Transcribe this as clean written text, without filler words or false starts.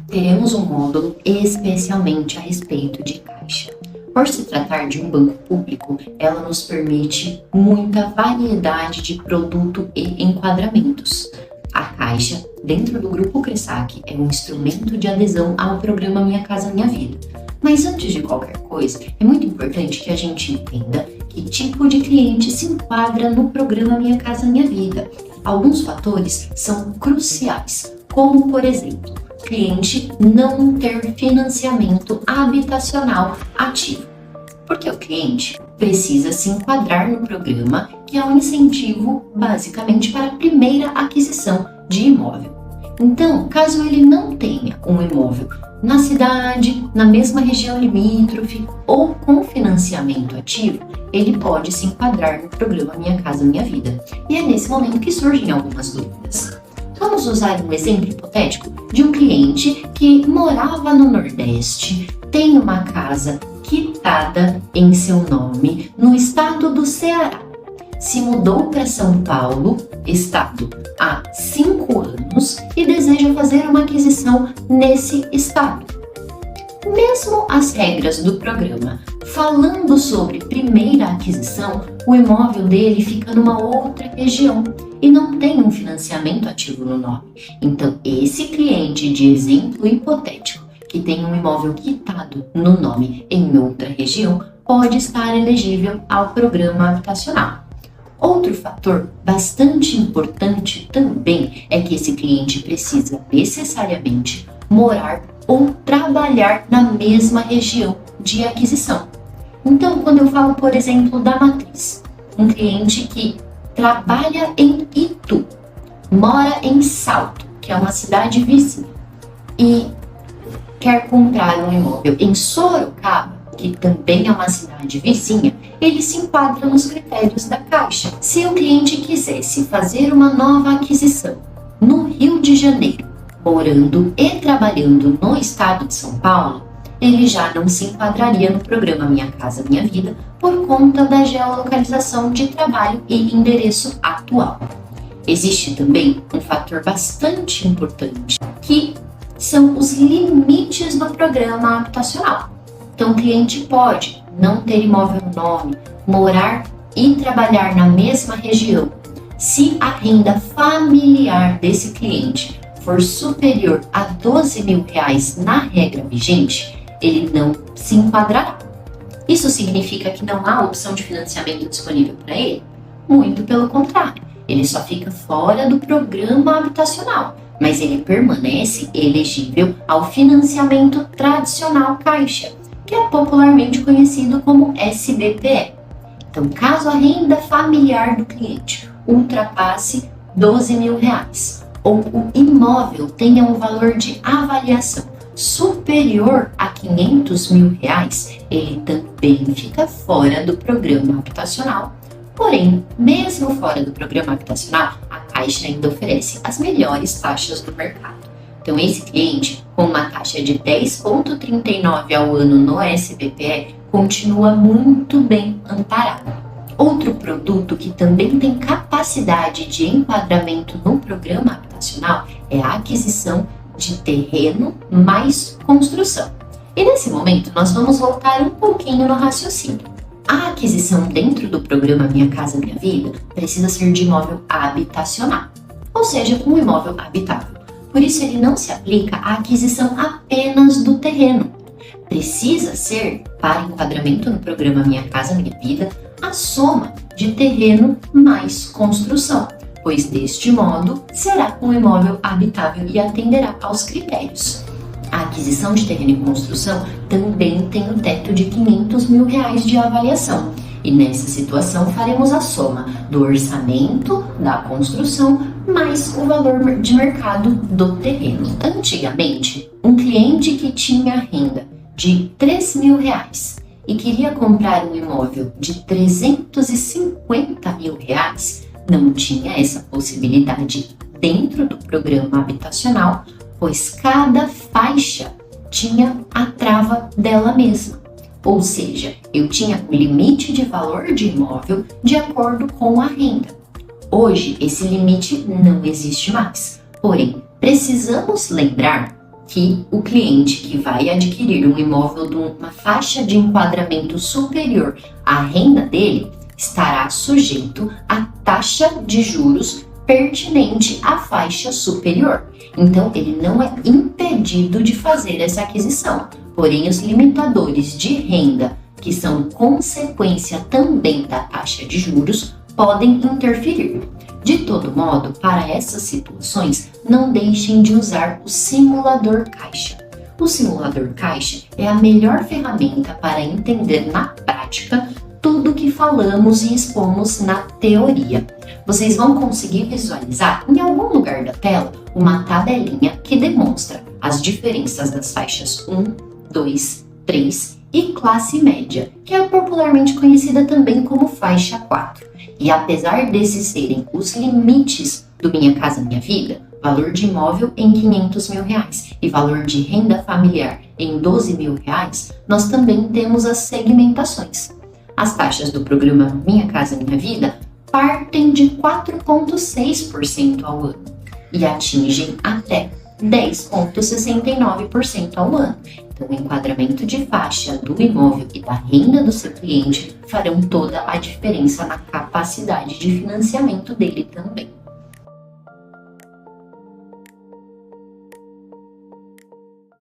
Teremos um módulo especialmente a respeito de Caixa. Por se tratar de um banco público, ela nos permite muita variedade de produto e enquadramentos. A Caixa, dentro do Grupo Cressac, é um instrumento de adesão ao programa Minha Casa Minha Vida. Mas antes de qualquer coisa, é muito importante que a gente entenda que tipo de cliente se enquadra no programa Minha Casa Minha Vida. Alguns fatores são cruciais, como, por exemplo, cliente não ter financiamento habitacional ativo, porque o cliente precisa se enquadrar no programa, que é um incentivo basicamente para a primeira aquisição de imóvel. Então, caso ele não tenha um imóvel na cidade, na mesma região limítrofe ou com financiamento ativo, ele pode se enquadrar no programa Minha Casa Minha Vida. E é nesse momento que surgem algumas dúvidas. Vamos usar um exemplo hipotético de um cliente que morava no Nordeste, tem uma casa quitada em seu nome no estado do Ceará. Se mudou para São Paulo, estado, há 5 anos e deseja fazer uma aquisição nesse estado. Mesmo as regras do programa falando sobre primeira aquisição, o imóvel dele fica numa outra região e não tem um financiamento ativo no nome. Então, esse cliente de exemplo hipotético que tem um imóvel quitado no nome em outra região pode estar elegível ao programa habitacional. Outro fator bastante importante também é que esse cliente precisa necessariamente morar ou trabalhar na mesma região de aquisição. Então, quando eu falo, por exemplo, da Matriz, um cliente que trabalha em Itu, mora em Salto, que é uma cidade vizinha, e quer comprar um imóvel em Sorocaba, que também é uma cidade vizinha, ele se enquadra nos critérios da Caixa. Se o cliente quisesse fazer uma nova aquisição no Rio de Janeiro, morando e trabalhando no estado de São Paulo, ele já não se enquadraria no programa Minha Casa Minha Vida por conta da geolocalização de trabalho e endereço atual. Existe também um fator bastante importante, que são os limites do programa habitacional. Então, o cliente pode não ter imóvel no nome, morar e trabalhar na mesma região. Se a renda familiar desse cliente for superior a R$12.000 na regra vigente, ele não se enquadrará. Isso significa que não há opção de financiamento disponível para ele? Muito pelo contrário, ele só fica fora do programa habitacional, mas ele permanece elegível ao financiamento tradicional Caixa, que é popularmente conhecido como SBPE. Então, caso a renda familiar do cliente ultrapasse R$12.000 ou o imóvel tenha um valor de avaliação superior a R$500.000, ele também fica fora do programa habitacional. Porém, mesmo fora do programa habitacional, a Caixa ainda oferece as melhores taxas do mercado. Então, esse cliente, com uma taxa de 10,39 ao ano no SBPE, continua muito bem amparado. Outro produto que também tem capacidade de enquadramento no programa habitacional é a aquisição de terreno mais construção. E nesse momento, nós vamos voltar um pouquinho no raciocínio. A aquisição dentro do programa Minha Casa Minha Vida precisa ser de imóvel habitacional, ou seja, um imóvel habitável. Por isso, ele não se aplica à aquisição apenas do terreno. Precisa ser, para enquadramento no programa Minha Casa Minha Vida, a soma de terreno mais construção, pois deste modo será um imóvel habitável e atenderá aos critérios. A aquisição de terreno e construção também tem o teto de R$500.000 de avaliação. E nessa situação faremos a soma do orçamento da construção mais o valor de mercado do terreno. Antigamente, um cliente que tinha renda de R$3.000 e queria comprar um imóvel de R$350.000, não tinha essa possibilidade dentro do programa habitacional, pois cada faixa tinha a trava dela mesma. Ou seja, eu tinha um limite de valor de imóvel de acordo com a renda. Hoje, esse limite não existe mais. Porém, precisamos lembrar que o cliente que vai adquirir um imóvel de uma faixa de enquadramento superior à renda dele estará sujeito à taxa de juros pertinente à faixa superior. Então, ele não é impedido de fazer essa aquisição, porém os limitadores de renda, que são consequência também da taxa de juros, podem interferir. De todo modo, para essas situações, não deixem de usar o simulador caixa. O simulador caixa é a melhor ferramenta para entender na prática tudo o que falamos e expomos na teoria. Vocês vão conseguir visualizar em algum lugar da tela uma tabelinha que demonstra as diferenças das faixas 1, 2, 3 e classe média, que é popularmente conhecida também como faixa 4. E apesar desses serem os limites do Minha Casa Minha Vida, valor de imóvel em R$500 mil e valor de renda familiar em R$12 mil, nós também temos as segmentações. As taxas do programa Minha Casa Minha Vida partem de 4,6% ao ano e atingem até 10,69% ao ano. Então, o enquadramento de faixa do imóvel e da renda do seu cliente farão toda a diferença na capacidade de financiamento dele também.